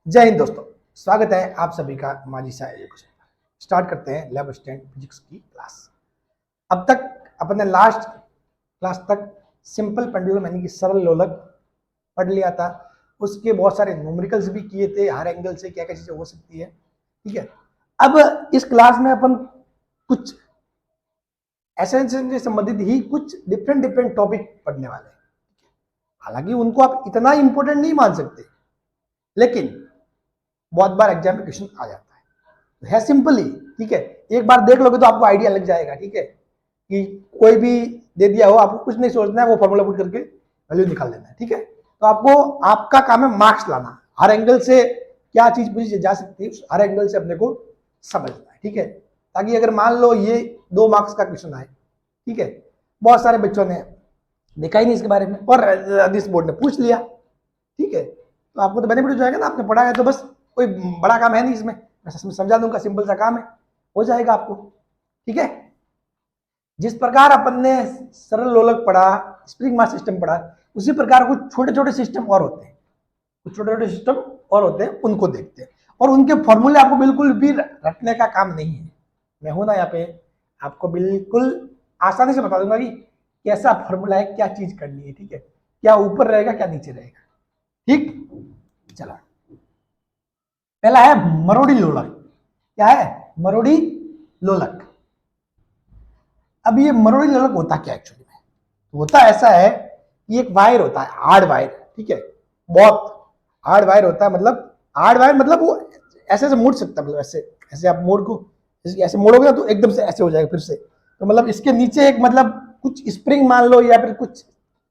जय हिंद दोस्तों, स्वागत है आप सभी का माझी सा एजुकेशन। स्टार्ट करते हैं लैब स्टैंड फिजिक्स की क्लास। अब तक अपने लास्ट क्लास तक सिंपल पेंडुलम यानी कि सरल लोलक पढ़ लिया था। उसके बहुत सारे न्यूमेरिकल्स भी किए थे, हर एंगल से क्या क्या चीजें हो सकती है। ठीक है, अब इस क्लास में अपन कुछ एसेंस से संबंधित ही कुछ डिफरेंट टॉपिक पढ़ने वाले हैं। हालांकि उनको आप इतना इंपॉर्टेंट नहीं मान सकते, लेकिन बहुत बार एग्जाम में क्वेश्चन आ जाता है सिंपल ही। ठीक है, एक बार देख लोगे तो आपको आइडिया लग जाएगा। ठीक है, कि कोई भी दे दिया हो, आपको कुछ नहीं सोचना है, वो फॉर्मूला पुट करके वैल्यू निकाल देना है। ठीक है, तो आपको आपका काम है मार्क्स लाना, हर एंगल से क्या चीज पूछी जा सकती है हर एंगल से अपने को समझना है। ठीक है, ताकि अगर मान लो ये 2 मार्क्स का क्वेश्चन आए, ठीक है, बहुत सारे बच्चों ने देखा ही नहीं इसके बारे में और इस बोर्ड ने पूछ लिया, ठीक है, तो आपको तो बेनिफिट हो जाएगा ना, आपने पढ़ा है तो बस कोई बड़ा काम है नहीं इसमें, मैं समझा दूंगा, सिंपल सा काम है, हो जाएगा आपको। ठीक है, जिस प्रकार अपन ने सरल लोलक पढ़ा, स्प्रिंग मास सिस्टम पढ़ा, उसी प्रकार कुछ छोटे छोटे सिस्टम और होते हैं, कुछ छोटे छोटे सिस्टम और होते हैं, उनको देखते हैं। और उनके फॉर्मूले आपको बिल्कुल भी रटने का काम नहीं है, मैं हूं ना यहाँ पे, आपको बिल्कुल आसानी से बता दूंगा कि कैसा फॉर्मूला है, क्या चीज करनी है। ठीक है, क्या ऊपर रहेगा क्या नीचे रहेगा। ठीक, चला पहला है मरोड़ी लोलक। क्या है? मरोड़ी लोलक। अब ये मरोड़ी लोलक होता क्या एक्चुअली में? होता ऐसा है कि एक वायर होता है, हार्ड वायर। ठीक है, बहुत हार्ड वायर होता है, मतलब हार्ड वायर मतलब वो ऐसे ऐसे मोड़ सकता है, मतलब ऐसे ऐसे आप मोड़ को ऐसे मोड़ोगे ना तो एकदम से ऐसे हो जाएगा फिर से। तो मतलब इसके नीचे एक मतलब कुछ स्प्रिंग मान लो, या फिर कुछ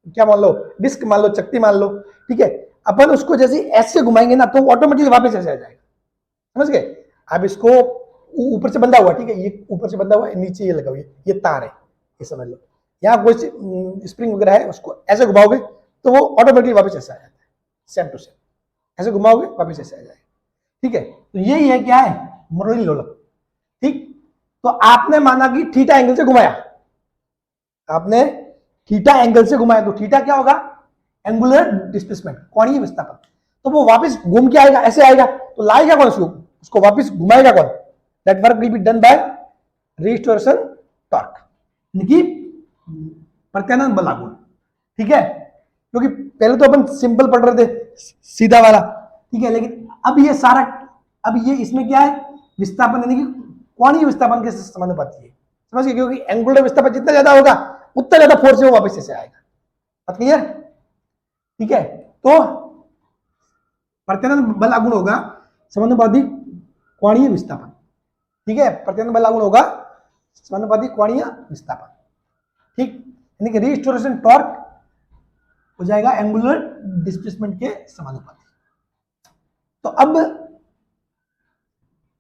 क्या मान लो, डिस्क मान लो, चक्ति मान लो। ठीक है, अपन उसको जैसे ऐसे घुमाएंगे ना तो ऑटोमेटिकली वापस ऐसे आ जाएगा, समझ गए? अब इसको ऊपर से बंधा हुआ, ठीक है, ये ऊपर से बंधा हुआ है, नीचे ये लगा हुआ है, ये तार है, ये समझ लो। यहाँ कोई स्प्रिंग वगैरह है, उसको ऐसे घुमाओगे तो वो ऑटोमेटिकली वापस ऐसे आ जाता है, सेम टू सेम। ऐसे घुमाओगे वापस ऐसे आ जाएगा। ठीक है, तो यही है क्या है, मरोड़ी लोलक। ठीक, तो आपने माना कि थीटा एंगल से घुमाया, आपने थीटा एंगल से घुमाया, तो थीटा क्या होगा? एंगुलर डिस्प्लेसमेंट, कोणीय विस्थापन। तो वो वापस घूम के आएगा, ऐसे आएगा, तो लाएगा कौन उसको वापस घुमाएगा कौन? That work will be done by restoration torque, यानी प्रत्यानयन बल आघूर्ण। ठीक है, क्योंकि पहले तो अपन सिंपल पढ़ रहे थे, सीधा वाला। ठीक है, लेकिन अब ये सारा, अब ये इसमें क्या है, विस्थापन यानी कि कोणीय विस्थापन के समानुपाती है, समझ गए? क्योंकि एंगुलर विस्थापन जितना ज्यादा होगा उतना ज्यादा फोर्स है वो वापस से आएगा। बात क्लियर? ठीक है, तो प्रत्यानयन बल आघूर्ण होगा समानुपाती कोणीय विस्थापन। ठीक है, प्रत्यानयन बल आघूर्ण होगा समानुपाती कोणीय विस्थापन। ठीक, यानी कि रिस्टोरेशन टॉर्क हो जाएगा एंगुलर डिस्प्लेसमेंट के समानुपाती। तो अब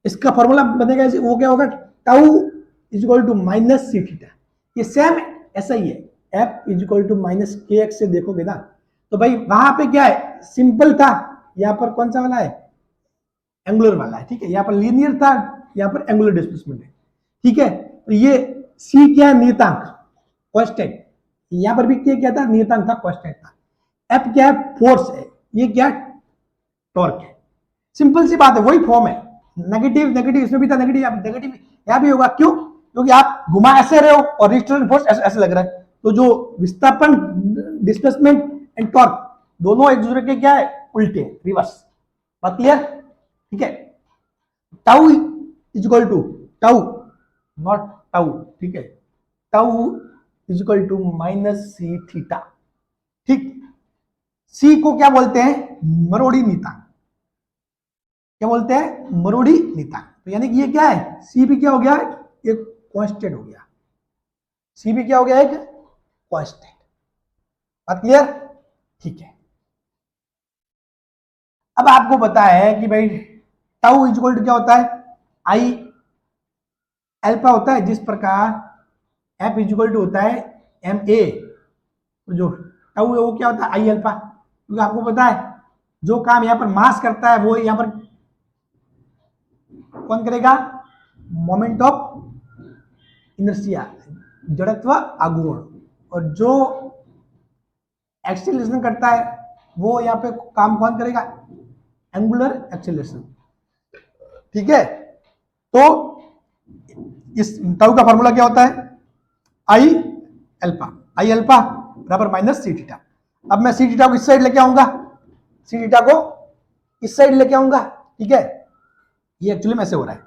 इसका फॉर्मूला बनेगा, वो क्या होगा? Tau is equal to minus C theta. ये सेम ऐसा ही है, F is equal to minus k x से देखोगे ना, तो भाई वहां पे क्या है, सिंपल था, यहां पर कौन सा वाला है? एंगुलर वाला है। ठीक है, यहां पर लीनियर था, यहां पर एंगुलर डिस्प्लेसमेंट है। ठीक है, तो ये सी क्या है? नियतांक, कांस्टेंट। यहां पर भी क्या था? नियतांक था, कांस्टेंट था। एफ क्या है? फोर्स है। ये क्या? टॉर्क है। सिंपल सी बात है, वही फॉर्म है। नेगेटिव नेगेटिव इसमें भी था, नेगेटिव नेगेटिव यहां भी होगा। क्यों? क्योंकि आप घुमा ऐसे रहे हो और रिस्टोरेशन फोर्स ऐसे ऐसे लग रहा है, तो जो विस्थापन, डिस्प्लेसमेंट एंड टॉर्क दोनों एक दूसरे के क्या है? उल्टे, रिवर्स। बात क्लियर? ठीक है, tau is equal to tau, not tau, ठीक है, tau is equal to minus C theta. ठीक, सी को क्या बोलते हैं? मरोड़ी नीतांक। क्या बोलते हैं? मरोड़ी नीतांक। तो यानी कि ये क्या है? सी भी क्या हो गया? एक कांस्टेंट हो गया। सी भी क्या हो गया? एक कांस्टेंट। बात क्लियर? ठीक है, अब आपको पता है कि भाई टाउ इज इक्वल टू क्या होता है? आई अल्फा होता है, जिस प्रकार एफ इज इक्वल टू होता है एम ए, तो जो टाउ है वो क्या होता है? आई अल्फा। क्योंकि आपको पता है जो काम यहां पर मास करता है वो यहां पर कौन करेगा? मोमेंट ऑफ इनर्शिया, जड़त्व आघूर्ण। और जो एक्सीलरेशन करता है वो यहां पे काम कौन करेगा? एंगुलर एक्सेलरेशन, ठीक है। तो इस टाउ का फॉर्मूला क्या होता है, आई अल्फा बराबर माइनस सी थीटा। अब मैं सी थीटा को इस साइड लेके आऊंगा, सी थीटा को इस साइड लेके आऊंगा, ठीक है। ये एक्चुअली में ऐसे हो रहा है,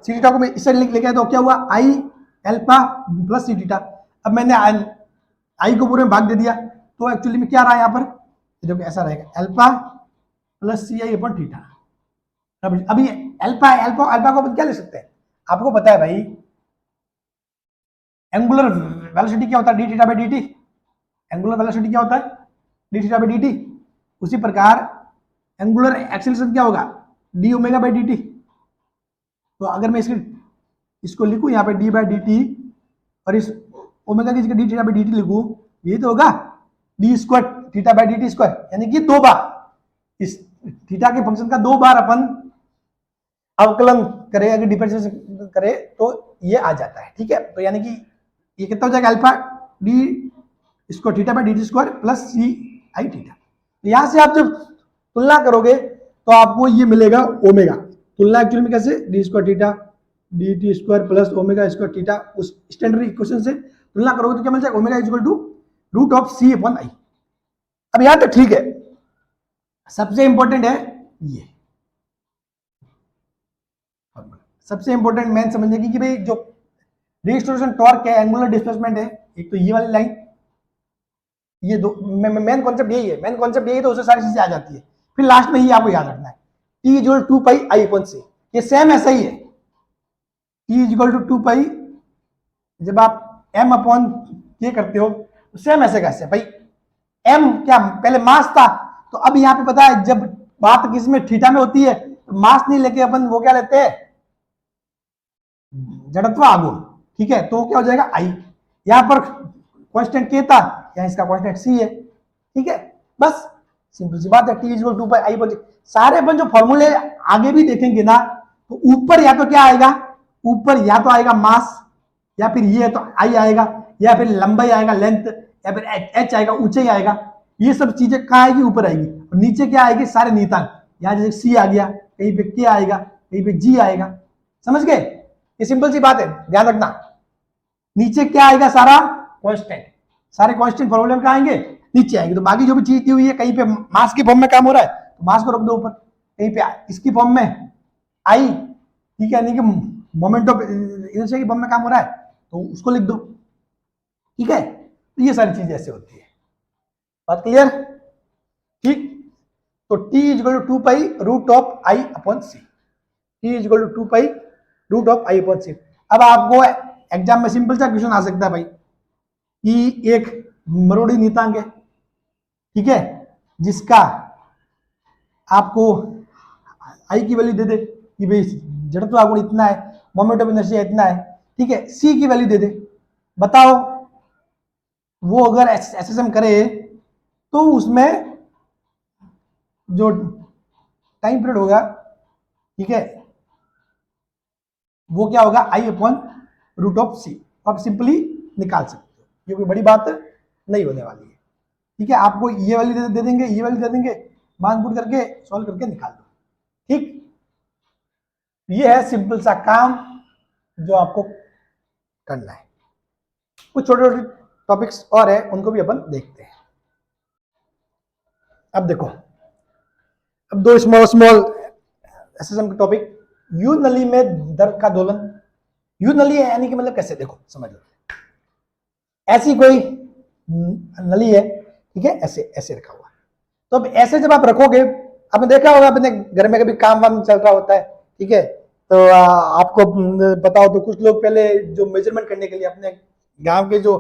सी थीटा को मैं इस साइड लेके आया तो क्या हुआ, I alpha plus C theta. अब मैंने आई को पूरे में भाग दे दिया, तो एक्चुअली में क्या रहा है यहाँ पर, देखो ऐसा रहेगा अल्फा प्लस सी आई अपॉन थीटा। अभी अल्फा अल्फा अल्फा को क्या ले सकते हैं, आपको पता है भाई एंगुलर वेलोसिटी क्या होता है, D theta by d T. Angular velocity क्या होता है, D theta by d T. उसी प्रकार एंगुलर एक्सेलरेशन क्या होगा, D omega by d T. तो अगर मैं इसको लिखूं यहाँ पे डी बाई डी टी और इस ओमेगा की जगह D theta by d T लिखूं, ये तो होगा D square theta by d t square, यानी कि 2 बार इस थीटा के फंक्शन का 2 बार अपन अवकलन करें, अगर डिफरेंशिएशन करें तो ये आ जाता है, ठीक है। तो यानी कि ये कितना हो जाएगा, alpha d square theta by d t square plus C I theta. यहां से आप जब तुलना करोगे तो आपको ये मिलेगा ओमेगा। तुलना एक्चुअली में कैसे, d square theta d t square plus omega square theta, उस स्टैंडर्ड इक्वेशन से तुलना करोगे तो क्या मिल जाएगा, omega is equal to root of C upon I. अब यहां तक ठीक है, सबसे इंपॉर्टेंट है ये, सबसे इंपॉर्टेंट मेन समझने की कि भाई जो रिस्टोरेशन टॉर्क है, एंगुलर डिस्प्लेसमेंट है, एक तो ये वाली लाइन, ये दो मेन कॉन्सेप्ट यही है, मेन कॉन्सेप्ट यही, तो उससे सारी चीजें आ जाती है। फिर लास्ट में ही आपको याद रखना है T equal to pi I upon C, ये सेम ऐसा ही है, टी इक्वल टू 2 पाई, जब आप एम अपॉन के करते हो सेम ऐसे कैसे भाई, एम क्या पहले मास था, तो अब यहाँ पे पता है जब बात किसमें थीटा में होती है तो मास नहीं लेके अपन वो क्या लेते हैं, जड़त्व आघूर्ण, ठीक है। तो क्या हो जाएगा आई, यहां पर कांस्टेंट के था, यहां इसका कांस्टेंट सी है, ठीक है। बस सिंपल सी बात है, टी इक्वल टू पाई आई पर सारे अपन जो फॉर्मूले आगे भी देखेंगे ना, तो ऊपर या तो क्या आएगा, ऊपर या तो आएगा मास, या फिर ये तो आई आएगा, या फिर लंबाई आएगा लेंथ, या फिर एच आएगा ऊंचाई आएगा। ये सब चीजें कहाँ आएगी, ऊपर आएगी, और नीचे क्या आएगी, सारे नियतांक। यहाँ जैसे सी आ गया, कहीं पे के आएगा, कहीं पे जी आएगा, समझ गए। ये सिंपल सी बात है, ध्यान रखना। नीचे क्या आएगा, सारा कांस्टेंट, सारे कांस्टेंट फॉर्मूले में कहाँ आएंगे, नीचे आएंगे। तो बाकी जो भी चीज दी हुई है, कहीं पे मास की फॉर्म में काम हो रहा है तो मास को रख दो ऊपर, कहीं पे इसकी फॉर्म में आई, ठीक है, यानी कि मोमेंट ऑफ इनर्शिया की फॉर्म में काम हो रहा है तो उसको लिख दो, ठीक है। तो ये सारी चीजें ऐसे होती है, बात क्लियर, ठीक। तो t equal to 2 pi root of I upon C, t equal to 2 pi root of I upon C. अब आपको एग्जाम में सिंपल सा क्वेश्चन आ सकता है भाई कि एक मरोड़ी नियतांक है, ठीक है, जिसका आपको आई की वैल्यू दे दे कि भाई जड़त्व आघूर्ण इतना है, मोमेंट ऑफ इनर्शिया इतना है, ठीक है, सी की वैल्यू दे दे, बताओ वो अगर एसएसएम करे तो उसमें जो टाइम पीरियड होगा, ठीक है, वो क्या होगा, आई अपॉन रूट ऑफ सी। आप सिंपली निकाल सकते हो, ये कोई बड़ी बात नहीं होने वाली है, ठीक है। आपको ये वाली दे देंगे, ये वाली दे देंगे, मान पुट करके सॉल्व करके निकाल दो, ठीक। ये है सिंपल सा काम जो आपको करना है। कुछ छोटे छोटे टॉपिक्स और है, उनको भी अपन देखते हैं। अब देखो, अब दो स्मॉल स्मॉल एसएसएम के टॉपिक, यू नली में द्रव का दोलन। यू नली है यानी कि मतलब कैसे, देखो समझ लो, ऐसी कोई नली है, ठीक है, ऐसे ऐसे रखा हुआ, तो अब ऐसे जब आप रखोगे, आपने देखा होगा अपने घर में कभी काम वाम चल रहा होता है, ठीक है, तो आपको पता हो तो कुछ लोग पहले जो मेजरमेंट करने के लिए अपने गांव के जो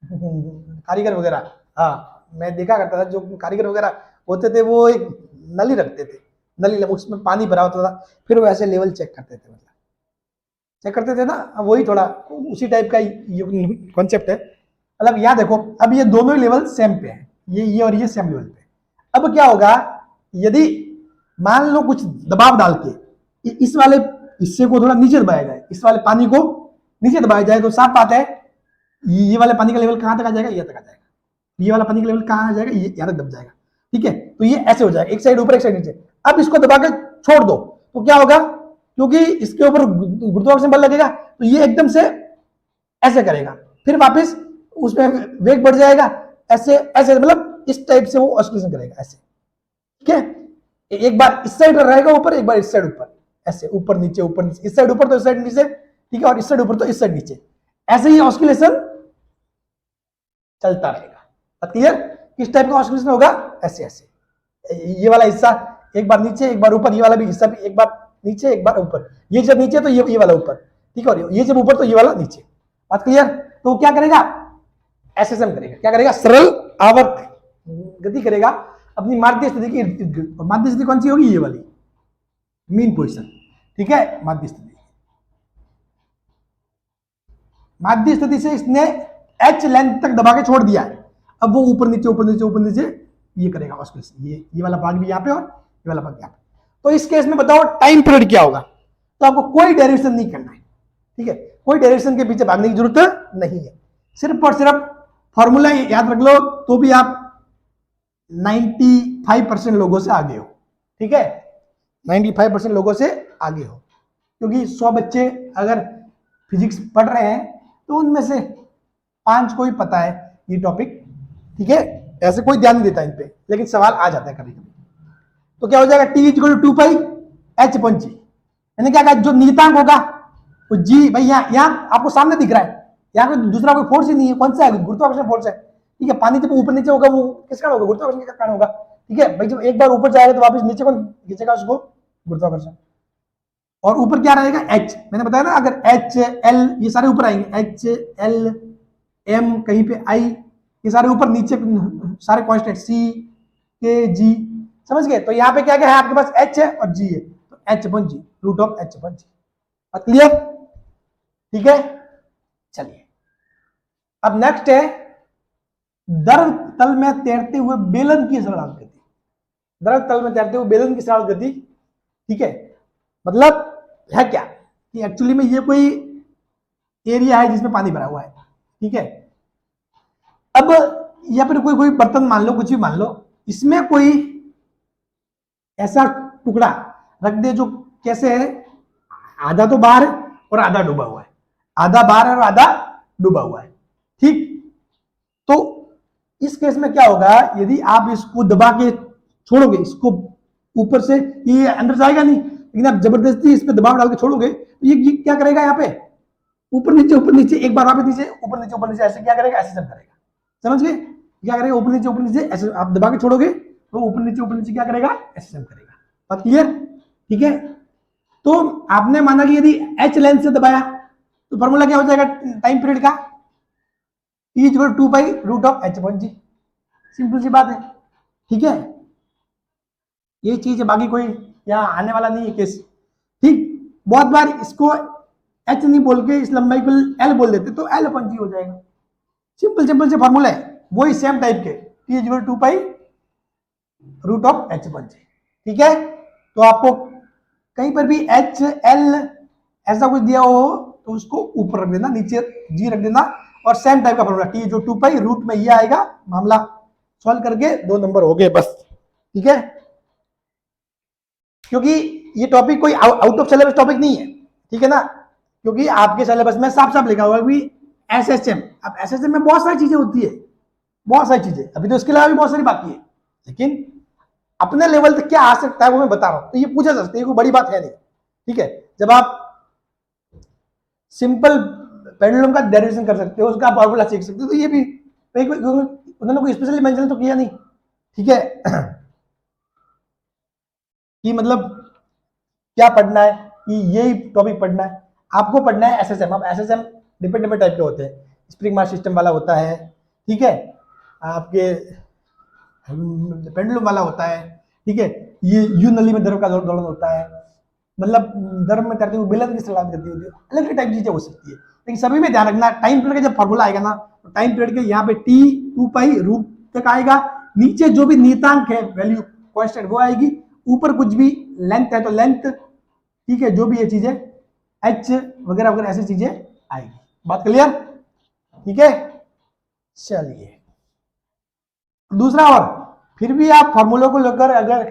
कारीगर वगैरह, हाँ मैं देखा करता था, जो कारीगर वगैरह होते थे वो एक नली रखते थे, नली उसमें पानी भरा होता था, फिर वो ऐसे लेवल चेक करते थे, मतलब चेक करते थे ना, वही थोड़ा उसी टाइप का कॉन्सेप्ट है। मतलब यहाँ देखो, अब ये दोनों ही लेवल सेम पे है, ये और ये सेम लेवल पे। अब क्या होगा, यदि मान लो कुछ दबाव डाल के इस वाले हिस्से को थोड़ा नीचे दबाया जाए, इस वाले पानी को नीचे दबाया जाए, तो साफ बात है ये वाले पानी का लेवल कहां तक आ जाएगा, ये तक आ जाएगा, ये वाला पानी का लेवल कहां आ जाएगा, ये यहाँ तक दब जाएगा, ठीक है। तो ये ऐसे हो जाएगा, एक साइड ऊपर एक साइड नीचे। अब इसको दबा के छोड़ दो तो क्या होगा, क्योंकि इसके ऊपर गुरुत्वाकर्षण बल लगेगा तो ये एकदम से ऐसे करेगा, फिर वापस उसमें वेग बढ़ जाएगा, ऐसे ऐसे मतलब इस टाइप से वो ऑसिलेशन करेगा ऐसे, ठीक है। एक बार इस साइड रहेगा ऊपर, एक बार इस साइड ऊपर, ऐसे ऊपर नीचे ऊपर नीचे, इस साइड ऊपर तो इस साइड नीचे, ठीक है, और इस साइड ऊपर तो इस साइड नीचे, ऐसे ही ऑसिलेशन चलता रहेगा। क्लियर? किस टाइप का ऑसिलेशन होगा? ऐसे ऐसे, ये वाला हिस्सा एक बार नीचे एक बार ऊपर, ये वाला भी हिस्सा भी एक बार नीचे एक बार ऊपर, ये जब नीचे तो ये वाला ऊपर, ठीक है, और ये जब ऊपर तो ये वाला नीचे। बात क्लियर? तो क्या करेगा? एसएसएम करेगा। क्या करेगा? सरल आवर्त गति करेगा अपनी माध्य स्थिति की इर्द गिर्द। माध्य स्थिति कौन सी होगी? ये वाली मीन पोजीशन, ठीक है, माध्य स्थिति। माध्य स्थिति से इसने एच लेंथ तक दबा के छोड़ दिया है, अब वो ऊपर नीचे ऊपर नीचे ऊपर नीचे ये करेगा ऑसिलेशन, ये वाला भाग भी यहाँ पे और ये वाला भाग यहाँ पे। तो इस केस में बताओ टाइम पीरियड क्या होगा? तो आपको कोई डेरिवेशन नहीं करना है, ठीक है, कोई डेरिवेशन के पीछे भागने की जरूरत नहीं है, सिर्फ और सिर्फ फॉर्मूला याद रख लो तो भी आप 95% लोगों से आगे हो, ठीक है, 95% लोगों से आगे हो, क्योंकि 100 बच्चे अगर फिजिक्स पढ़ रहे हैं तो उनमें से 5 को ही पता है ये टॉपिक, ठीक है, ऐसे कोई ध्यान नहीं देता इन पे, लेकिन सवाल आ जाता है कभी कभी। तो क्या हो जाएगा? T equal to 2 pi H upon G, यानी क्या, जो नियतांक होगा वो जी, भाई यहाँ आपको सामने दिख रहा है, यहाँ पे दूसरा कोई फोर्स ही नहीं है, कौन सा है? गुरुत्वाकर्षण फोर्स है, ठीक है। पानी जब ऊपर नीचे होगा वो किस कारण होगा? गुरुत्वाकर्षण के कारण होगा, ठीक है भाई। जब एक बार ऊपर जाएगा तो वापस नीचे कौन खींचेगा उसको? गुरुत्वाकर्षण। और ऊपर क्या रहेगा? एच, मैंने बताया ना, अगर एच एल ये सारे ऊपर आएंगे, एच एल एम कहीं पे आई, ये सारे ऊपर नीचे सारे कांस्टेंट सी के जी, समझ गए? तो यहाँ पे क्या क्या है आपके पास? एच है और जी है, तो h upon g, root of h upon g. Clear? ठीक है, चलिए अब नेक्स्ट है द्रव तल में तैरते हुए बेलन की सड़ाल गति। द्रव तल में तैरते हुए बेलन की सड़ाल गति, ठीक है, मतलब है क्या कि एक्चुअली में ये कोई एरिया है जिसमें पानी भरा हुआ है, ठीक है। अब या फिर कोई बर्तन मान लो, कुछ भी मान लो, इसमें कोई ऐसा टुकड़ा रख दे जो कैसे है, आधा तो बाहर है और आधा डूबा हुआ है, आधा बाहर है और आधा डूबा हुआ है, ठीक। तो इस केस में क्या होगा? यदि आप इसको दबा के छोड़ोगे, इसको ऊपर से, ये अंदर जाएगा नहीं, लेकिन आप जबरदस्ती इस पे दबाव डाल के छोड़ोगे तो ये क्या करेगा? यहाँ पे ऊपर नीचे एक बार वापस नीचे ऊपर नीचे ऐसे क्या करेगा? ऐसे करेगा, समझ गए? क्या करेगा? ऊपर नीचे ऐसे आप दबा के छोड़ोगे तो ऊपर नीचे क्या करेगा? ऐसे करेगा। बात क्लियर? ठीक है। तो आपने माना कि यदि एच लेंथ से दबाया तो फॉर्मूला क्या हो जाएगा टाइम पीरियड का? T equal 2 pi root of H upon G. Simple सी बात है, ठीक है, ये चीज है, बाकी कोई यहाँ आने वाला नहीं है केस, ठीक। बहुत बार इसको एच नहीं बोल के इस लंबाई को एल बोल देते तो एल अपॉन जी हो जाएगा। सिंपल से फॉर्मूला है, वही सेम टाइप के, T equal 2 pi root of H upon G, ठीक है। तो आपको कहीं पर भी एच एल ऐसा कुछ दिया हो तो उसको ऊपर रख देना, नीचे जी रख देना, और सेम टाइप का फॉर्मूला टी जो 2 पाई रूट में ये आएगा, मामला सॉल्व करके 2 नंबर हो गए बस, ठीक है। क्योंकि ये टॉपिक कोई आउट ऑफ सिलेबस टॉपिक नहीं है, ठीक है ना, क्योंकि आपके सिलेबस में साफ साफ लिखा हुआ भी एसएसएम। अब एसएसएम में बहुत सारी चीजें होती है, बहुत सारी चीजें, अभी तो इसके अलावा भी बहुत सारी बाकी है, लेकिन अपने लेवल तक क्या आ सकता है वो मैं बता रहा हूं। तो ये पूछा जा सकता है, कोई बड़ी बात है नहीं, ठीक है। जब आप सिंपल पेंडुलम का डेरिवेशन कर सकते हो, उसका फॉर्मूला सीख सकते हो, तो ये भी उन्होंने कोई स्पेशली मेंशन तो किया नहीं, ठीक है, कि मतलब क्या पढ़ना है, कि यही टॉपिक पढ़ना है, आपको पढ़ना है एसएसएम। अब एसएसएम डिफरेंट टाइप के होते हैं, स्प्रिंग मास सिस्टम वाला होता है, ठीक है, आपके पेंडुलम वाला होता है, ठीक है, ये यू नली में द्रव का दोलन होता है, मतलब द्रव में करते हुए बेलन की सड़ाल गति होती है, अलग अलग टाइप की चीजें हो सकती है, लेकिन सभी में ध्यान रखना टाइम पीरियड का जब फॉर्मूला आएगा ना, तो टाइम पीरियड के यहाँ पे टी 2 पाई रूट तक आएगा, नीचे जो भी नियतांक है वैल्यू कांस्टेंट वो आएगी, ऊपर कुछ भी लेंथ है तो लेंथ, ठीक है, जो भी ये चीजें एच वगैरह वगैरह ऐसी चीजें आएगी। बात क्लियर? ठीक है, चलिए दूसरा, और फिर भी आप फॉर्मूलों को लेकर अगर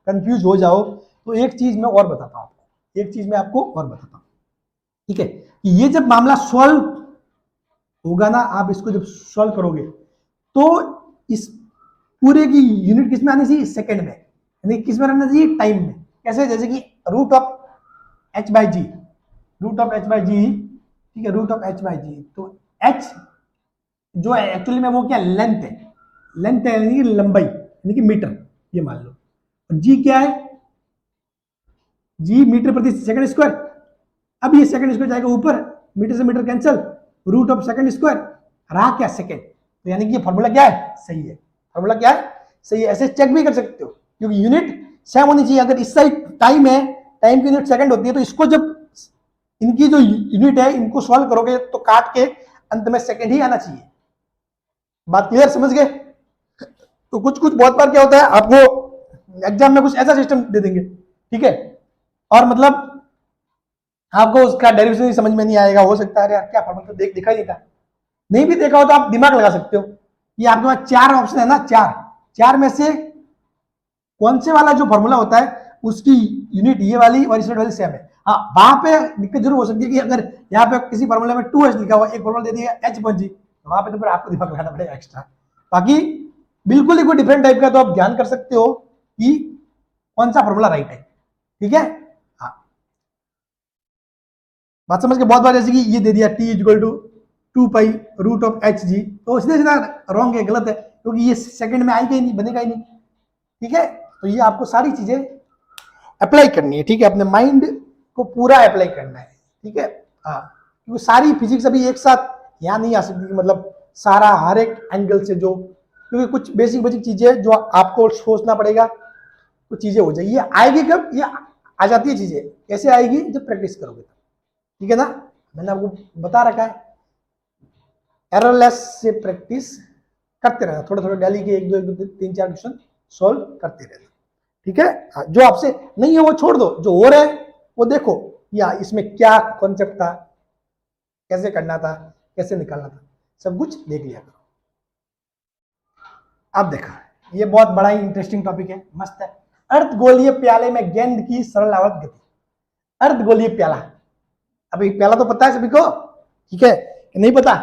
कंफ्यूज हो जाओ तो एक चीज मैं और बताता हूँ आपको, एक चीज मैं आपको और बताता हूँ, ठीक है। कि ये जब मामला सॉल्व होगा ना, आप इसको जब सॉल्व करोगे तो इस पूरे की यूनिट किस में आनी चाहिए, सेकंड में, यानी किस में रहना चाहिए, टाइम में। कैसे, जैसे कि root of H by G, root of H by G, ठीक है, root of H by G, तो एच जो है एक्चुअली में वो क्या, लेंथ है, लेंथ है यानी कि लंबाई, यानी कि मीटर, ये मान लो। और जी क्या है, जी मीटर प्रति सेकंड स्क्वायर। अब ये सेकंड स्क्वायर जाएगा ऊपर, मीटर से meter cancel, root of second square, रहा क्या, सेकंड। तो यानी कि ये फॉर्मूला क्या है, सही है, फॉर्मूला क्या है, सही है। ऐसे चेक भी कर सकते हो, क्योंकि यूनिट सेम होनी चाहिए। अगर इस साइड टाइम है, टाइम की यूनिट सेकंड होती है, तो इसको जब इनकी जो यूनिट है इनको सॉल्व करोगे तो काट के अंत में सेकंड ही आना चाहिए। बात क्लियर, समझ गए। तो कुछ कुछ बहुत बार क्या होता है, आपको एग्जाम में कुछ ऐसा सिस्टम दे देंगे, ठीक है, और मतलब आपको उसका डेरिवेशन समझ में नहीं आएगा, हो सकता है यार क्या फॉर्मूला तो देखा ही नहीं था। नहीं भी देखा हो तो आप दिमाग लगा सकते हो। ये आपके पास 4 ऑप्शन है ना, 4 में से कौन से वाला जो फॉर्मूला होता है उसकी यूनिट ये वाली और इस वाली सेम है। हाँ, वहां पे दिक्कत जरूर हो सकती है कि अगर यहाँ पे किसी फॉर्मूला में 2h लिखा हुआ, एक फॉर्मूला दे दिया h पहुंच जी, तो वहां पे तो फिर आपको दिमाग लगाना पड़ेगा एक्स्ट्रा। बाकी बिल्कुल ही कोई डिफरेंट टाइप का तो आप ध्यान कर सकते हो कि कौन सा फॉर्मूला राइट है, ठीक है। हाँ, बात समझ के। बहुत बार जैसे कि ये दे दिया t equal to 2 pi root of h g, तो सीधे सीधा रॉन्ग है, गलत है, क्योंकि ये सेकंड में आएगा ही नहीं, बनेगा ही नहीं, ठीक है। तो ये आपको सारी चीजें अप्लाई करनी है, ठीक है, अपने माइंड को पूरा अप्लाई करना है, ठीक है। हाँ, क्योंकि सारी फिजिक्स अभी एक साथ यहाँ नहीं आ सकती, मतलब सारा हर एक एंगल से, जो क्योंकि कुछ बेसिक बेसिक चीजें जो आपको सोचना पड़ेगा, कुछ चीजें हो जाएगी। ये आएगी कब, ये आ जाती है चीजें, कैसे आएगी, जब प्रैक्टिस करोगे, ठीक है ना। मैंने आपको बता रखा है, एररलेस से प्रैक्टिस करते रहना, थोड़ा थोड़ा डेली के 1 2 3 4 क्वेश्चन सॉल्व करते रहना, ठीक है। जो आपसे नहीं है वो छोड़ दो, जो हो रहा है वो देखो, या इसमें क्या कॉन्सेप्ट था, कैसे करना था, कैसे निकालना था, सब कुछ देख लिया करो। अब देखा, ये बहुत बड़ा ही इंटरेस्टिंग टॉपिक है, मस्त है। अर्धगोलीय प्याले में गेंद की सरल आवर्त गति। अर्धगोलीय प्याला, अभी प्याला तो पता है सभी को, ठीक है, नहीं पता,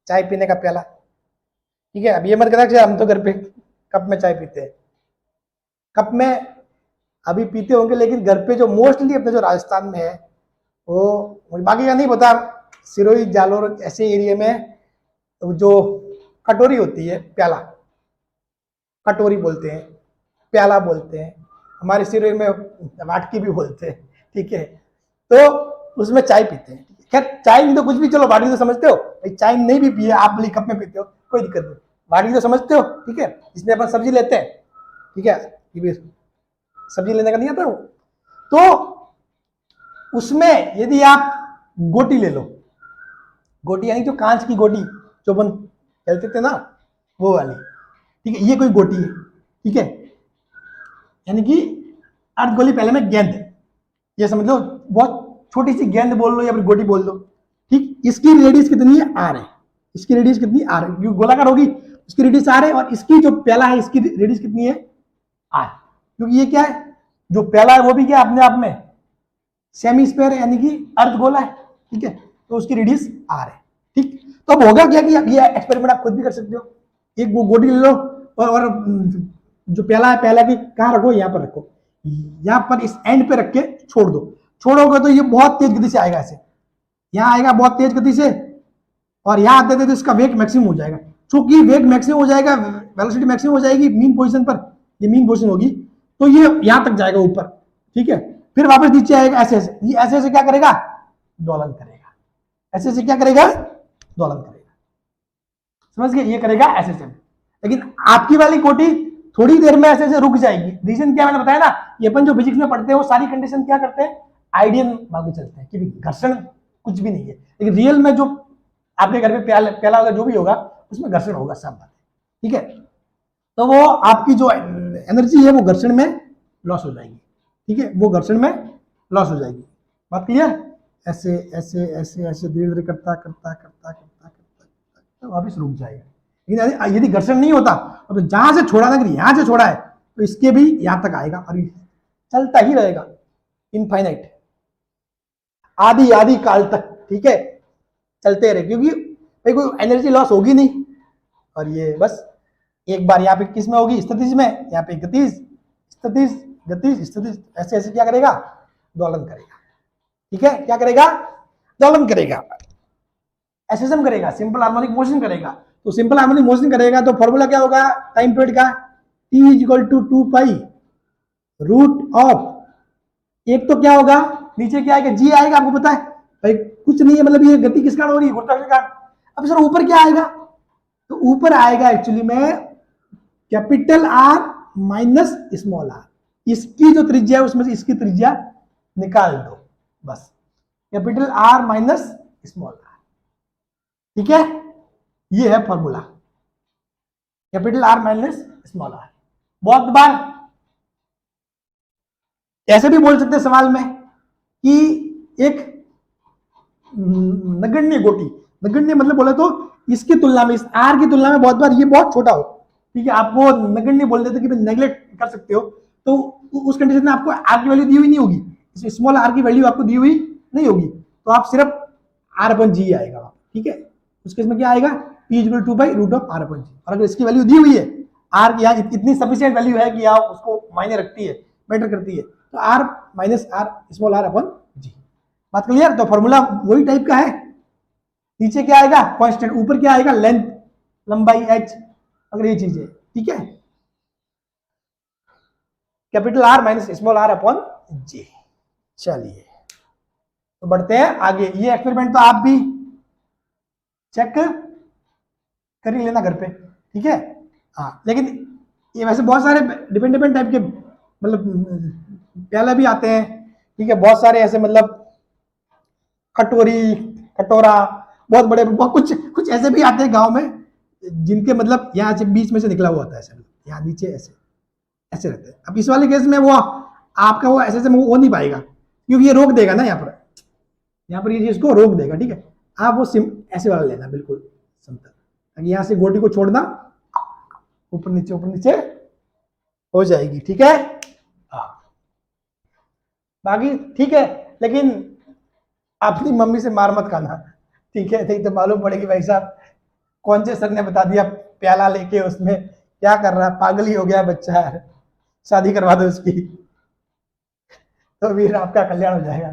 चाय पीने का प्याला, ठीक है। अब ये मत कहना हम तो घर पे कप में चाय पीते हैं, कप में अभी पीते होंगे, लेकिन घर पे जो मोस्टली अपने जो राजस्थान में है, वो बाकी का नहीं पता, सिरोही जालोर ऐसे एरिया में जो कटोरी होती है, प्याला, कटोरी बोलते हैं, प्याला बोलते हैं, हमारे सिरोही में वाटकी भी बोलते हैं, ठीक है। तो उसमें चाय पीते हैं, खैर चाय नहीं तो कुछ भी, चलो वाटकी तो समझते हो भाई, चाय नहीं भी पिए आप, भले कप में पीते हो, कोई दिक्कत नहीं, वाटकी तो समझते हो, ठीक है। इसमें अपन सब्जी लेते हैं, ठीक है, ये भी सब्जी लेने का नहीं आता वो, तो उसमें यदि आप गोटी ले लो, गोटी यानी जो कांच की गोटी जो अपन खेलते थे ना, वो वाली, ठीक है, ये कोई गोटी है, ठीक है, यानी कि अर्धगोली पहले में गेंद है, ये समझ लो, बहुत छोटी सी गेंद बोल लो या फिर गोटी बोल दो, ठीक। इसकी रेडियस कितनी है, आर है, इसकी रेडियस कितनी, आर है, क्योंकि गोलाकार होगी उसकी रेडियस आर है, और इसकी जो प्याला है इसकी रेडियस कितनी है, आर, क्योंकि ये क्या है, जो प्याला है वो भी क्या अपने आप में सेमी स्क्वायर है, यानी कि अर्धगोला है, ठीक है, तो उसकी रेडियस आर है, ठीक। तो अब होगा क्या कि ये एक्सपेरिमेंट आप खुद भी कर सकते हो, एक वो गोटी ले लो और जो प्याला है, प्याला की कहाँ रखो, यहाँ पर रखो, यहाँ पर इस एंड पे रख के छोड़ दो, छोड़ोगे तो ये बहुत तेज गति से आएगा, ऐसे यहाँ आएगा बहुत तेज गति से, और यहाँ आते तो इसका वेग मैक्सिमम हो जाएगा, चूंकि वेग मैक्सिमम हो जाएगा, वेलोसिटी मैक्सिमम हो जाएगी मीन पोजीशन पर, ये मीन पोजीशन होगी, तो ये यहां तक जाएगा ऊपर, ठीक है, फिर वापस नीचे आएगा, ऐसे ऐसे, ये ऐसे ऐसे क्या करेगा, दोलन करेगा, ऐसे ऐसे क्या करेगा, दोलन करेगा, समझ गए, ये करेगा ऐसे ऐसे। लेकिन आपकी वाली गोटी थोड़ी देर में ऐसे ऐसे रुक जाएगी, रीजन क्या, मैंने बताया ना, ये अपन जो फिजिक्स में पढ़ते हैं वो सारी कंडीशन क्या करते हैं, आइडियल भाग चलते हैं, कि घर्षण कुछ भी नहीं है, लेकिन रियल में जो आपके घर पे प्याला होगा, जो भी होगा उसमें घर्षण होगा, सब बात है, ठीक है। तो वो आपकी जो एनर्जी है वो घर्षण में लॉस हो जाएगी, ठीक है, वो घर्षण में लॉस हो जाएगी, बात क्लियर। ऐसे ऐसे ऐसे ऐसे धीरे धीरे करता करता करता करता करता वापस रुक जाएगा। लेकिन यदि घर्षण नहीं होता, तो जहां से छोड़ा था, यहां से छोड़ा है, तो इसके भी यहां तक आएगा और ये चलता ही रहेगा इनफाइनाइट, आदि आदि काल तक, ठीक है, चलते रहे, क्योंकि भाई कोई एनर्जी लॉस होगी नहीं। और ये बस एक बार यहाँ पे किस में होगी, स्थितिज में, यहाँ पे गतिज, स्थितिज, गतिज, स्थितिज, ऐसे ऐसे क्या करेगा, दोलन करेगा, ठीक है, क्या करेगा, दोलन करेगा, एसएसएम करेगा, सिंपल हार्मोनिक मोशन करेगा। तो सिंपल हार्मोनिक मोशन करेगा तो फॉर्मूला क्या होगा टाइम पीरियड का, t is equal to 2 pi root of, एक तो क्या होगा, नीचे क्या आएगा, जी आएगा, आपको पता है भाई कुछ नहीं है, मतलब ये गति किस कारण हो रही है, गुरुत्वाकर्षण का। अब सर ऊपर क्या आएगा, तो ऊपर आएगा एक्चुअली में capital R minus small R, इसकी जो त्रिज्या है उसमें से इसकी त्रिज्या निकाल दो, बस capital R minus small R, ठीक है, ये है formula, capital R minus small R. बहुत बार ऐसे भी बोल सकते हैं सवाल में कि एक नगण्य गोटी, नगण्य मतलब बोले तो इसकी तुलना में, इस आर की तुलना में बहुत बार ये बहुत छोटा हो, ठीक है, आप वो नगण्य बोल देते कि नेग्लेक्ट कर सकते हो, तो उस कंडीशन में आपको आर की वैल्यू दी हुई नहीं होगी, स्मॉल आर की वैल्यू आपको दी हुई नहीं होगी, तो आप सिर्फ आर अपन जी आएगा, ठीक है, उस केस में क्या आएगा, p equal to by root of R upon G. और अगर इसकी वैल्यू दी हुई है, आर की यहाँ इतनी सफिशिएंट वैल्यू है कि आप उसको मायने रखती है, मैटर करती है, तो R minus R small R upon G, बात क्लियर। तो फॉर्मूला वही टाइप का है, नीचे क्या आएगा कांस्टेंट, ऊपर क्या आएगा लेंथ, लंबाई h, अगर ये चीज है, ठीक है, capital R minus small R upon G. चलिए तो बढ़ते हैं आगे, ये एक्सपेरिमेंट तो आप भी चेक कर ही लेना घर पे, ठीक है, हाँ, लेकिन ये वैसे बहुत सारे डिपेंडेंट टाइप के मतलब प्याला भी आते हैं, ठीक है, बहुत सारे ऐसे मतलब कटोरी, कटोरा, बहुत बड़े, बहुत कुछ ऐसे भी आते हैं गांव में जिनके मतलब यहाँ से बीच में से निकला हुआ होता है, ऐसे यहाँ नीचे ऐसे ऐसे रहते हैं। अब इस वाले केस में वो आपका वो ऐसे वो नहीं पाएगा, क्योंकि ये रोक देगा ना, यहाँ पर ये चीज को रोक देगा, ठीक है, आप वो ऐसे वाला लेना बिल्कुल समतल, यहाँ से गोटी को छोड़ना, ऊपर नीचे हो जाएगी, ठीक है, हाँ, बाकी ठीक है, लेकिन अपनी मम्मी से मार मत खाना, ठीक है, नहीं तो मालूम पड़ेगी भाई साहब कौन से सर ने बता दिया प्याला लेके उसमें क्या कर रहा है, पागल ही हो गया बच्चा है, शादी करवा दो उसकी, तो फिर आपका कल्याण हो जाएगा।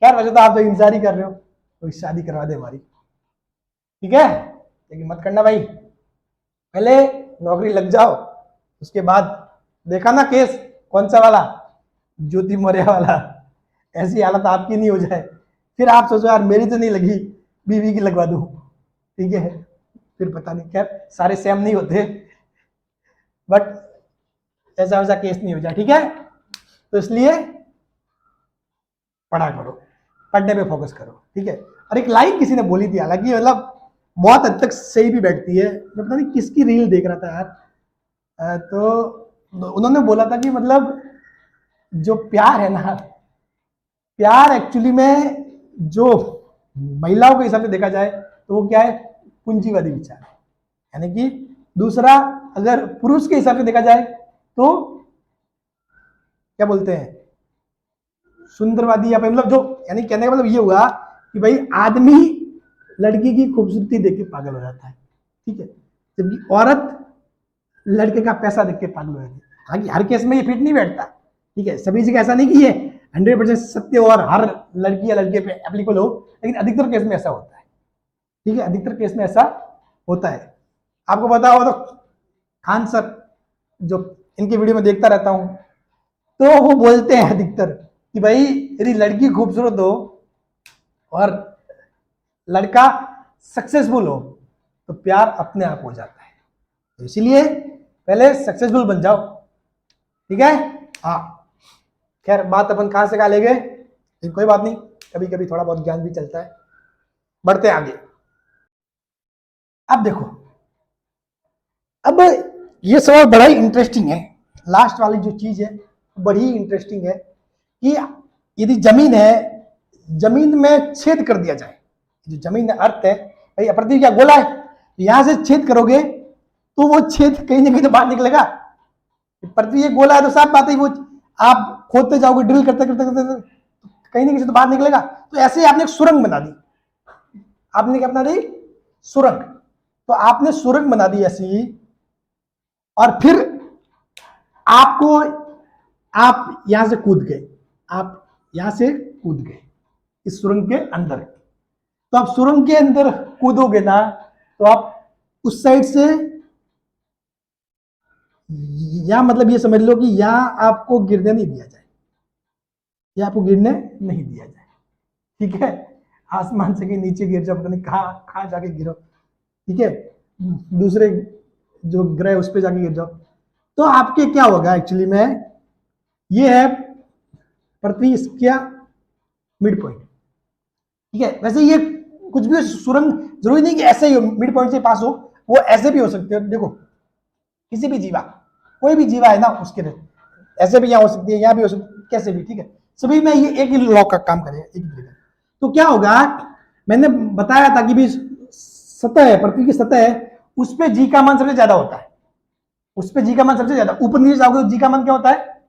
यार वैसे तो आप तो इंतजार ही कर रहे हो, तो शादी करवा दे हमारी, ठीक है, लेकिन मत करना भाई, पहले नौकरी लग जाओ, उसके बाद देखा ना केस कौन सा वाला, ज्योति मौर्य वाला, ऐसी हालत आपकी नहीं हो जाए, फिर आप सोचो यार मेरी तो नहीं लगी, बीवी की लगवा दूं, ठीक है, फिर पता नहीं, खैर सारे सेम नहीं होते, बट ऐसा वैसा केस नहीं हो जाए, ठीक है, तो इसलिए पढ़ा करो, पढ़ने पे फोकस करो, ठीक है। और एक लाइन किसी ने बोली थी, हालांकि मतलब बहुत हद तक सही भी बैठती है, मैं पता नहीं किसकी रील देख रहा था यार, तो उन्होंने बोला था कि मतलब जो प्यार है ना, प्यार एक्चुअली में जो महिलाओं के हिसाब से देखा जाए तो वो क्या है, पूंजीवादी विचार है, यानी कि दूसरा अगर पुरुष के हिसाब से देखा जाए तो क्या बोलते हैं, सुंदरवादी, या मतलब जो, यानी कहने का मतलब ये हुआ कि भाई आदमी लड़की की खूबसूरती देख के पागल हो जाता है, ठीक है, जबकि औरत लड़के का पैसा देख के पागल हो जाती है। हालांकि हर केस में ये फिट नहीं बैठता, ठीक है, सभी जगह ऐसा नहीं कि ये 100% सत्य और हर लड़की या लड़के पे एप्लीकेबल हो, लेकिन अधिकतर केस में ऐसा होता है, ठीक है, अधिकतर केस में ऐसा होता है। आपको पता हो तो खान सर, जो इनकी वीडियो में देखता रहता हूं, तो वो बोलते हैं अधिकतर कि भाई यदि लड़की खूबसूरत हो और लड़का सक्सेसफुल हो तो प्यार अपने आप हो जाता है, तो इसीलिए पहले सक्सेसफुल बन जाओ, ठीक है, हाँ, खैर बात अपन कहां से कहां ले गए, कोई बात नहीं, कभी कभी थोड़ा बहुत ज्ञान भी चलता है, बढ़ते आगे। अब देखो, अब ये सवाल बड़ा ही इंटरेस्टिंग है, लास्ट वाली जो चीज है बड़ी इंटरेस्टिंग है कि यदि जमीन है, जमीन में छेद कर दिया जाए, जो जमीन है, अर्थ है भाई, पृथ्वी क्या गोला है, यहां से छेद करोगे तो वो छेद कहीं ना कहीं तो बाहर निकलेगा, पृथ्वी एक गोला है तो साफ बात है, वो आप खोदते जाओगे, ड्रिल करते करते करते करते, कहीं ना कहीं से तो बाहर निकलेगा। तो ऐसे ही आपने एक सुरंग बना दी, आपने क्या बना दी, सुरंग। तो आपने सुरंग बना दी ऐसी, और फिर आपको, आप यहां से कूद गए, आप यहां से कूद गए इस सुरंग के अंदर। तो आप सुरंग के अंदर कूदोगे ना, तो आप उस साइड से, या मतलब ये समझ लो कि यहां आपको गिरने नहीं दिया जाए, या आपको गिरने नहीं दिया जाए, ठीक है। आसमान से कहीं नीचे गिर जाओ, पता नहीं कहां कहां जाके गिरो, ठीक है, दूसरे जो ग्रह उस पर जाके गिर जाओ। तो आपके क्या होगा एक्चुअली में, ये है पृथ्वी क्या, मिड पॉइंट, ठीक है। वैसे ये कुछ भी सुरंग जरूरी नहीं कि ऐसे ही मिड पॉइंट से पास हो, वो ऐसे भी हो सकते हो। देखो किसी भी जीवा, कोई भी जीवा है ना, उसके ऐसे भी यहाँ हो सकती है, यहाँ भी हो सकती है, कैसे भी, ठीक है। सभी में ये एक ही लॉ का काम करेगा, एक ही। तो क्या होगा, मैंने बताया था कि भी सतह है, पृथ्वी की सतह है, उस पर जी का मान सबसे ज्यादा होता है, उस पर जी का मान सबसे ज्यादा। ऊपर नीचे जाओगे तो जी का मान क्या होता है,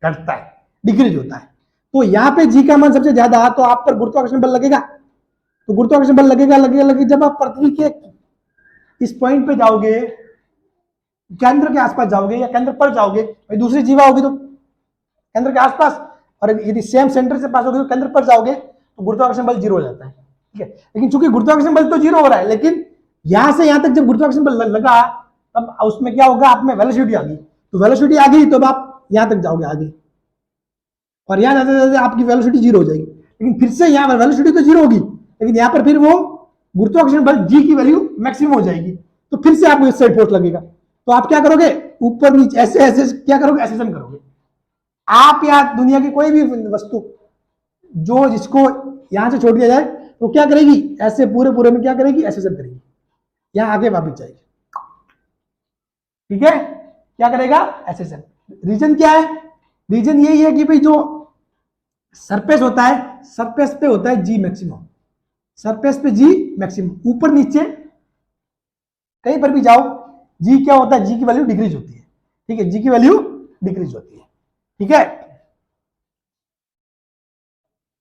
घटता है, डिक्रीज होता है। तो यहाँ पे जी का मान सबसे ज्यादा, तो आप पर गुरुत्वाकर्षण बल लगेगा। तो गुरुत्वाकर्षण बल लगेगा लगेगा लगेगा, जब आप पृथ्वी के इस पॉइंट पे जाओगे, केंद्र के आसपास जाओगे या केंद्र पर जाओगे, भाई दूसरी जीवा होगी तो केंद्र के आसपास, और यदि सेम सेंटर से पास होगे तो केंद्र पर जाओगे, तो गुरुत्वाकर्षण बल जीरो हो जाता है, ठीक है। लेकिन चूंकि गुरुत्वाकर्षण बल तो जीरो हो रहा है, लेकिन यहां से यहां तक जब गुरुत्वाकर्षण बल लगा, तब उसमें क्या होगा, आप में वेलोसिटी आ गई। तो वेलोसिटी आ गई तो आप यहां तक जाओगे आगे, और यहां जाते जाते आपकी वेलोसिटी जीरो हो जाएगी। लेकिन फिर से यहां पर वेलोसिटी तो जीरो होगी, लेकिन यहां पर फिर वो गुरुत्वाकर्षण बल जी की वैल्यू मैक्सिमम हो जाएगी, तो फिर से आपको इस साइड फोर्स लगेगा। तो आप क्या करोगे, ऊपर नीचे ऐसे ऐसे क्या करोगे, एसेशन करोगे। आप या दुनिया की कोई भी वस्तु जो जिसको यहां से छोड़ दिया जाए, तो क्या करेगी, ऐसे पूरे पूरे में क्या करेगी, एसेशन करेगी, यहां आगे वापस जाएगी, ठीक है। क्या करेगा, एसेशन। रीजन क्या है, रीजन यही है कि भाई जो सरफेस होता है, सरफेस पे होता है जी मैक्सिमम, सरफेस पे जी मैक्सिमम। ऊपर नीचे कहीं पर भी जाओ, जी क्या होता है, जी की वैल्यू डिक्रीज होती है, ठीक है, जी की वैल्यू डिक्रीज होती है, ठीक है।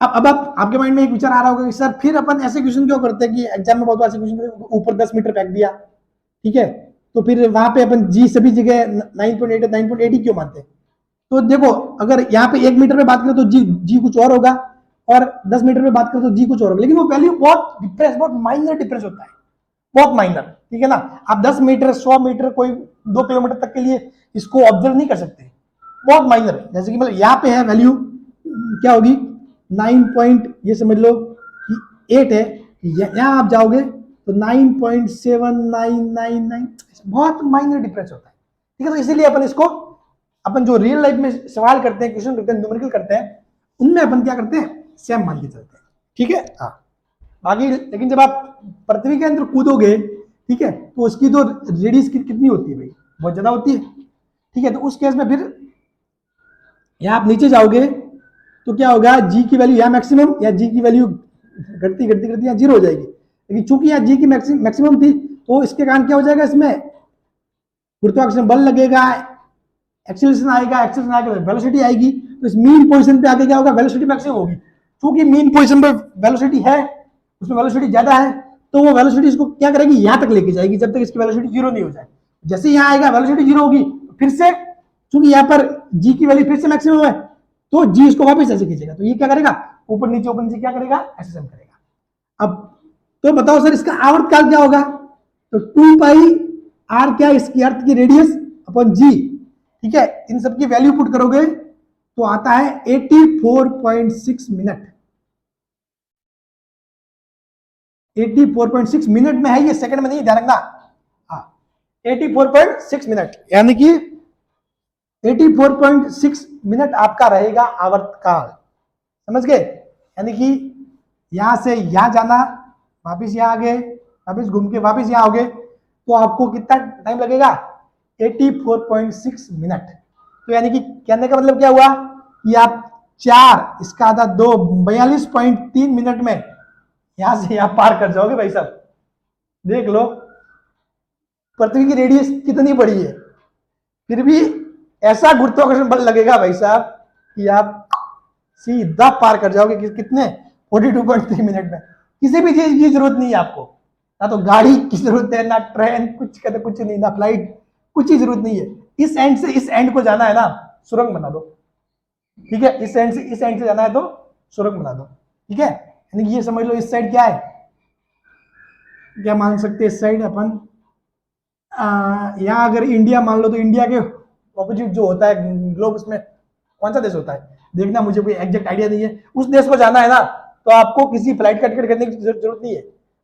अब आपके माइंड में एक विचार आ रहा होगा कि सर फिर अपन ऐसे क्वेश्चन क्यों करते हैं कि एग्जाम में बहुत ऐसे क्वेश्चन, ऊपर 10 मीटर फेंक दिया, ठीक है, तो फिर वहां पे अपन जी सभी जगह 9.8 9.8 ही क्यों मानते हैं। तो देखो, अगर यहाँ पे 1 मीटर में बात करें तो जी जी कुछ और होगा, और 10 मीटर में बात करें तो जी कुछ और होगा, लेकिन वो वैल्यू बहुत डिफरेंस, बहुत माइनर डिफरेंस होता है, बहुत माइनर, ठीक है ना। आप 10 मीटर 100 मीटर कोई 2 किलोमीटर तक के लिए इसको ऑब्जर्व नहीं कर सकते, बहुत माइनर है। जैसे कि मतलब यहाँ पे है वैल्यू क्या होगी, 9 पॉइंट, ये समझ लो कि 8 है, यहाँ आप जाओगे तो 9.7999, बहुत माइनर डिफरेंस होता है, ठीक है। तो इसीलिए अपन इसको, अपन जो रियल लाइफ में सवाल करते हैं, क्वेश्चन करते हैं, न्यूमेरिकल करते हैं, उनमें अपन क्या करते हैं, सेम मान के चलते हैं, ठीक है। हाँ, बाकी लेकिन जब आप पृथ्वी के अंदर कूदोगे, ठीक है, तो उसकी तो रेडियस कितनी होती है भाई, बहुत ज्यादा होती है, ठीक है। तो उस केस में फिर यहां आप नीचे जाओगे तो क्या होगा, जी की वैल्यू यहाँ मैक्सिमम, या जी की वैल्यू घटती घटती घटती यहाँ जीरो हो जाएगी। लेकिन चूंकि यहाँ जी की मैक्सिमम थी, तो इसके कारण क्या हो जाएगा, इसमें गुरुत्वाकर्षण बल लगेगा, एक्सेलरेशन आएगा, एक्सेलरेशन आएगा वेलोसिटी आएगी, तो इस मीन पोजीशन पे आके क्या होगा, वेलोसिटी मैक्सिमम होगी। क्योंकि मीन पोजीशन पे वेलोसिटी है, उसमें वेलोसिटी ज्यादा है, तो वो वेलोसिटी इसको क्या करेगी, यहां तक लेके जाएगी, जब तक इसकी वेलोसिटी जीरो नहीं हो जाए। जैसे यहाँ आएगा वेलोसिटी जीरो होगी, फिर से चूंकि यहाँ पर जी की वैल्यू फिर से मैक्सिमम है, तो जी इसको वापस ऐसे खींचेगा, तो ये क्या करेगा, ऊपर नीचे क्या करेगा, एसेशन करेगा। अब तो बताओ सर इसका आवर्तकाल क्या होगा, तो 2 पाई आर क्या, इसकी अर्थ की रेडियस अपॉन जी, ठीक है। इन सब की वैल्यू पुट करोगे तो आता है 84.6 मिनट, 84.6 मिनट में है, ये सेकंड में नहीं, ध्यान रखना। हाँ, 84.6 मिनट, यानी कि 84.6 मिनट आपका रहेगा आवर्तकाल, समझ गए। यानी कि यहां से यहां जाना, वापिस यहां आ गए, वापिस घूम के वापिस यहां आओगे, तो आपको कितना टाइम लगेगा, 84.6 मिनट। तो यानी कि कहने का मतलब क्या हुआ कि आप 4 इसका आधा 2 42.3 मिनट में यहां से यहां पार कर जाओगे भाई साहब। देख लो पृथ्वी की रेडियस कितनी बड़ी है, फिर भी ऐसा गुरुत्वाकर्षण बल लगेगा भाई साहब कि आप सीधा पार कर जाओगे कितने 42.3 मिनट में। किसी भी चीज की जरूरत नहीं है आपको, ना तो गाड़ी की जरूरत है, ना ट्रेन, कुछ नहीं, ना फ्लाइट, कुछ ही जरूरत नहीं है। इस एंड से इस एंड को जाना है ना, सुरंग बना दो, ठीक है। इस एंड से इस एंड से जाना है तो सुरंग बना दो, ठीक है। यानी ये समझ लो इस साइड क्या है, क्या मान सकते हैं इस साइड अपन, यहाँ अगर इंडिया मान लो तो इंडिया के ऑपोजिट जो होता है ग्लोब, उसमें कौन सा देश होता है देखना, मुझे कोई एग्जैक्ट आइडिया नहीं है। उस देश को जाना है ना, तो आपको किसी फ्लाइट का टिकट करने की जरूरत नहीं है,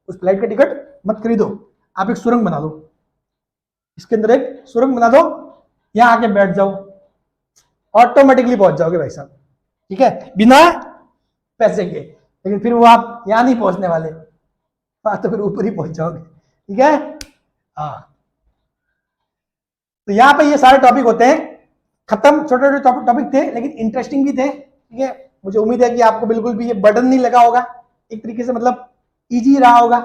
उस फ्लाइट का टिकट मत खरीदो, आप एक सुरंग बना दो, इसके अंदर एक सुरंग बना दो, यहां आके बैठ जाओ, ऑटोमेटिकली पहुंच जाओगे भाई साहब, ठीक है, बिना पैसे के। लेकिन फिर वो आप यहां नहीं पहुंचने वाले, तो फिर ऊपर ही पहुंच जाओगे, ठीक है। हाँ, तो यहां पे ये सारे टॉपिक होते हैं खत्म, छोटे छोटे टॉपिक थे लेकिन इंटरेस्टिंग भी थे, ठीक है। मुझे उम्मीद है कि आपको बिल्कुल भी ये बर्डन नहीं लगा होगा, एक तरीके से मतलब इजी रहा होगा,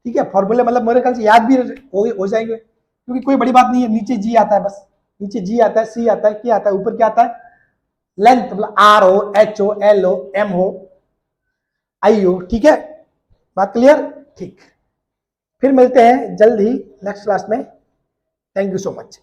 ठीक है। फॉर्मूले मतलब मेरे ख्याल से याद भी हो जाएंगे, क्योंकि कोई बड़ी बात नहीं है। नीचे जी आता है, बस नीचे जी आता है, सी आता है, क्या आता है, ऊपर क्या आता है, लेंथ, मतलब आर हो, एच हो, एल हो, एम हो, आई हो, ठीक है। बात क्लियर, ठीक। फिर मिलते हैं जल्द ही नेक्स्ट क्लास में। Thank you so much.